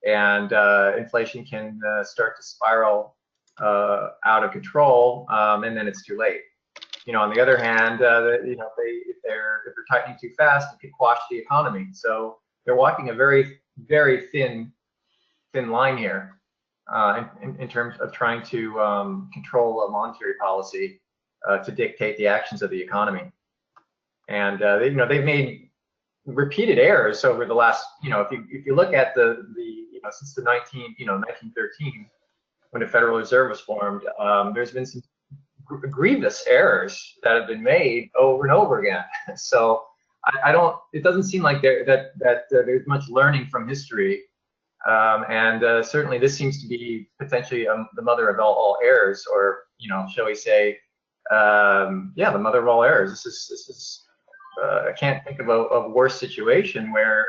and inflation can start to spiral out of control, and then it's too late. On the other hand, if they're tightening too fast, it could quash the economy. So they're walking a very, very thin line here in terms of trying to control a monetary policy to dictate the actions of the economy. And they've made repeated errors over the last, if you look at the since the 1913 when the Federal Reserve was formed, there's been some grievous errors that have been made over and over again. So it doesn't seem like there's much learning from history, and certainly this seems to be potentially the mother of all errors, or shall we say, the mother of all errors. This is I can't think of a worse situation where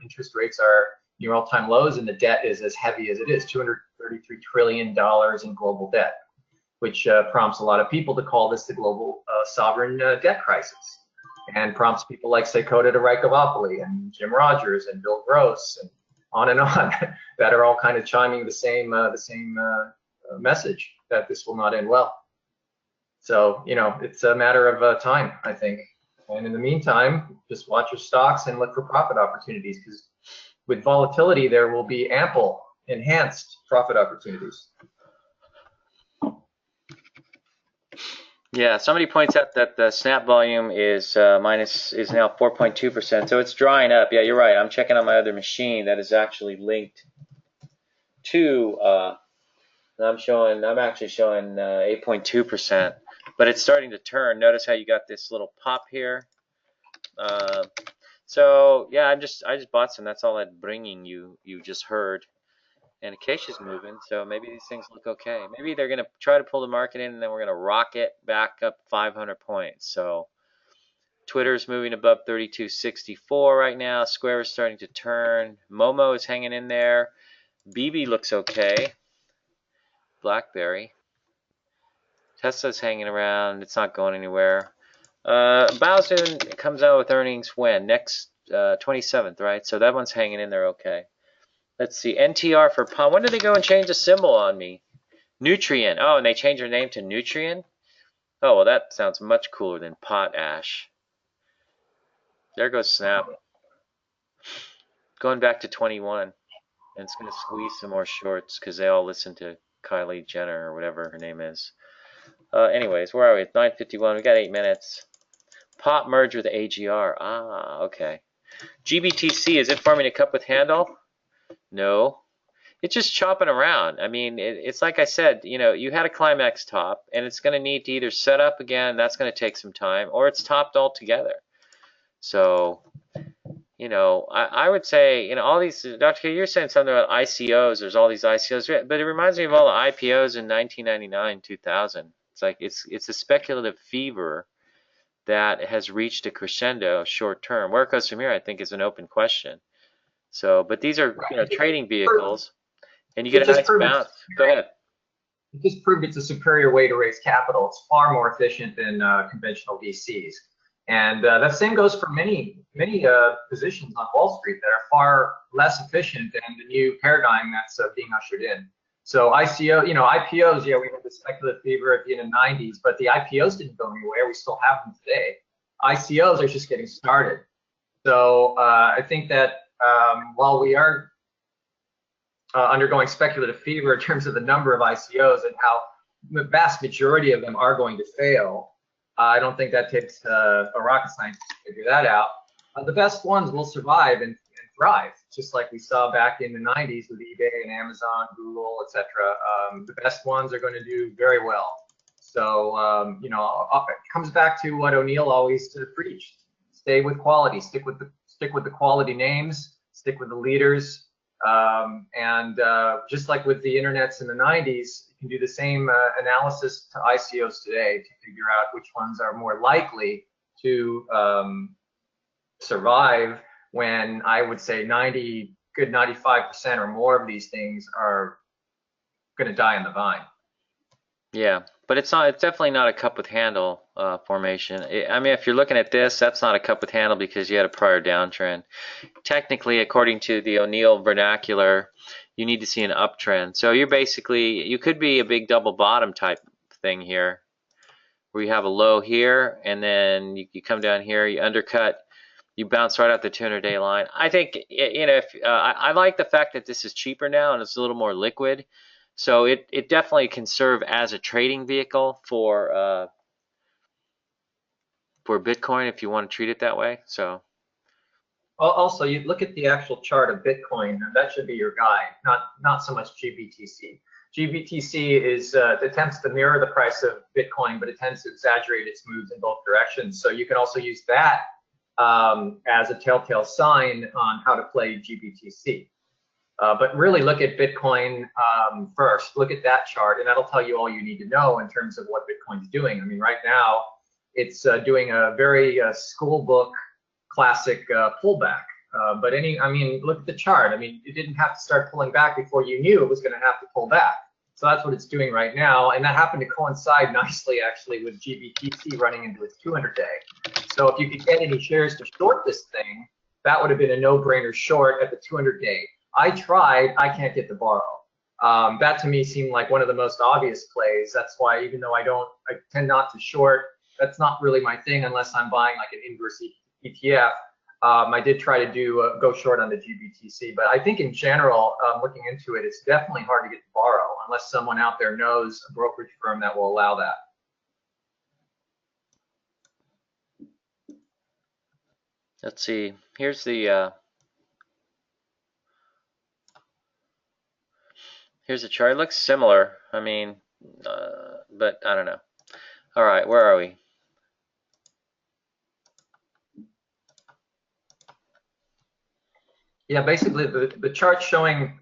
interest rates are near all-time lows and the debt is as heavy as it is, $233 trillion in global debt, which prompts a lot of people to call this the global sovereign debt crisis, and prompts people like Seikoda to Reichovopoli and Jim Rogers and Bill Gross and on that are all kind of chiming the same message that this will not end well. So it's a matter of time, I think. And in the meantime, just watch your stocks and look for profit opportunities, because with volatility there will be ample enhanced profit opportunities. Yeah, somebody points out that the snap volume is is now 4.2%, so it's drying up. Yeah, you're right. I'm checking on my other machine that is actually linked to. I'm actually showing 8.2%, but it's starting to turn. Notice how you got this little pop here. So yeah, I just bought some. That's all that bringing you just heard. And Acacia's moving, so maybe these things look okay. Maybe they're gonna try to pull the market in, and then we're gonna rock it back up 500 points. So Twitter's moving above 32.64 right now. Square is starting to turn. Momo is hanging in there. BB looks okay. BlackBerry. Tesla's hanging around. It's not going anywhere. Baozun comes out with earnings when? Next 27th, right? So that one's hanging in there okay. Let's see. NTR for POM. When did they go and change the symbol on me? Nutrien. Oh, and they changed their name to Nutrien? Oh, well, that sounds much cooler than Potash. There goes Snap. Going back to 21. And it's going to squeeze some more shorts because they all listen to Kylie Jenner or whatever her name is. Anyways, where are we? It's 9:51. We got 8 minutes. Pop merge with AGR. Ah, okay. GBTC, is it forming a cup with handle? No. It's just chopping around. I mean, it's like I said, you had a climax top, and it's going to need to either set up again, that's going to take some time, or it's topped altogether. So, I would say, all these, Dr. K, you're saying something about ICOs. There's all these ICOs, but it reminds me of all the IPOs in 1999, 2000. It's like it's a speculative fever that has reached a crescendo short term. Where it goes from here, I think, is an open question. So, but these are trading vehicles, and you get a nice bounce. Go ahead. It just proved it's a superior way to raise capital. It's far more efficient than conventional VCs. And that same goes for many positions on Wall Street that are far less efficient than the new paradigm that's being ushered in. So IPOs, yeah, we had the speculative fever at the end of the 90s, but the IPOs didn't go anywhere. We still have them today. ICOs are just getting started. So I think that while we are undergoing speculative fever in terms of the number of ICOs and how the vast majority of them are going to fail, I don't think that takes a rocket scientist to figure that out. The best ones will survive and thrive, just like we saw back in the 90s with eBay and Amazon, Google, etc. The best ones are going to do very well. So, it comes back to what O'Neill always preached: stay with quality, stick with the quality names, stick with the leaders. Just like with the internets in the 90s, you can do the same analysis to ICOs today to figure out which ones are more likely to survive when I would say 95% or more of these things are going to die on the vine. Yeah, but it's definitely not a cup with handle formation. I mean, if you're looking at this, that's not a cup with handle because you had a prior downtrend. Technically, according to the O'Neill vernacular, you need to see an uptrend. So you could be a big double bottom type thing here, where you have a low here, and then you come down here, you undercut, you bounce right out the 200-day line. I think, I like the fact that this is cheaper now and it's a little more liquid. So it definitely can serve as a trading vehicle for Bitcoin if you want to treat it that way. So also, you look at the actual chart of Bitcoin, and that should be your guide, not so much GBTC. GBTC attempts to mirror the price of Bitcoin, but it tends to exaggerate its moves in both directions. So you can also use that as a telltale sign on how to play GBTC. But really look at Bitcoin first. Look at that chart, and that'll tell you all you need to know in terms of what Bitcoin's doing. I mean, right now, it's doing a very school book classic pullback. Look at the chart. I mean, it didn't have to start pulling back before you knew it was going to have to pull back. So that's what it's doing right now, and that happened to coincide nicely, actually, with GBTC running into its 200-day. So if you could get any shares to short this thing, that would have been a no-brainer short at the 200-day. I tried, I can't get to borrow. That to me seemed like one of the most obvious plays. That's why, even though I tend not to short, that's not really my thing unless I'm buying like an inverse ETF. I did try to do go short on the GBTC, but I think in general, looking into it, it's definitely hard to get to borrow unless someone out there knows a brokerage firm that will allow that. let's see. Here's the chart. It looks similar. I mean, but I don't know. All right, where are we? Yeah, basically the chart showing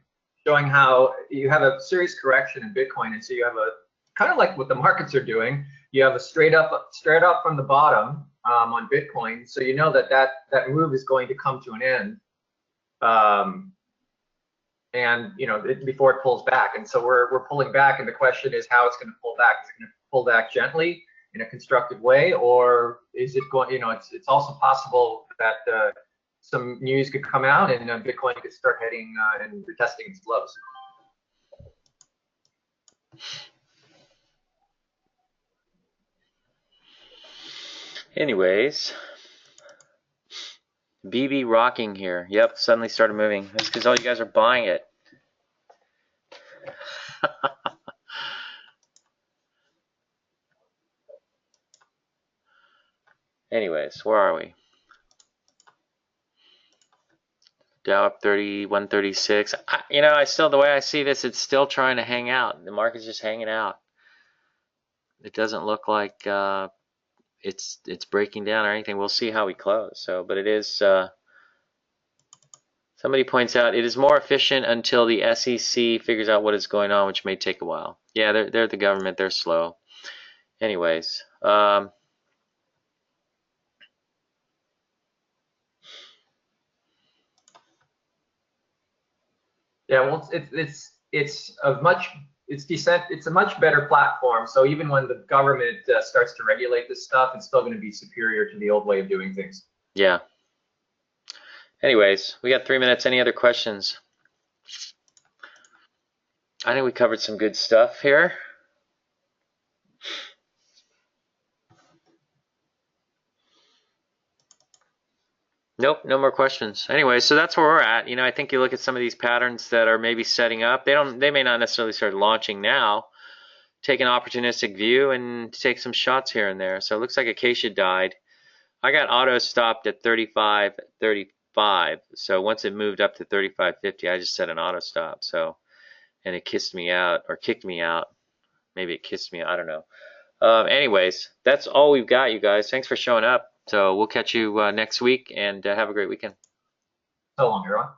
how you have a serious correction in Bitcoin, and so you have a kind of like what the markets are doing. You have a straight up from the bottom on Bitcoin, so you know that move is going to come to an end, and before it pulls back. And so we're pulling back, and the question is how it's going to pull back. Is it going to pull back gently in a constructive way, or is it going? It's also possible that some news could come out and Bitcoin could start heading and retesting its lows. Anyways, BB rocking here. Yep, suddenly started moving. That's because all you guys are buying it. Anyways, where are we? Dow up 30, 136. I still, the way I see this, it's still trying to hang out. The market's just hanging out. It doesn't look like it's breaking down or anything. We'll see how we close. So, but it is. Somebody points out it is more efficient until the SEC figures out what is going on, which may take a while. Yeah, they're the government. They're slow. Anyways. Yeah, well, it's a much better platform. So even when the government starts to regulate this stuff, it's still going to be superior to the old way of doing things. Yeah. Anyways, we got 3 minutes. Any other questions? I think we covered some good stuff here. Nope, no more questions. Anyway, so that's where we're at. I think you look at some of these patterns that are maybe setting up. They may not necessarily start launching now. Take an opportunistic view and take some shots here and there. So it looks like Acacia died. I got auto stopped at 35.35. So once it moved up to 35.50, I just set an auto stop. So, and it kissed me out or kicked me out. Maybe it kissed me. I don't know. Anyways, that's all we've got, you guys. Thanks for showing up. So we'll catch you next week, and have a great weekend. So long, everyone.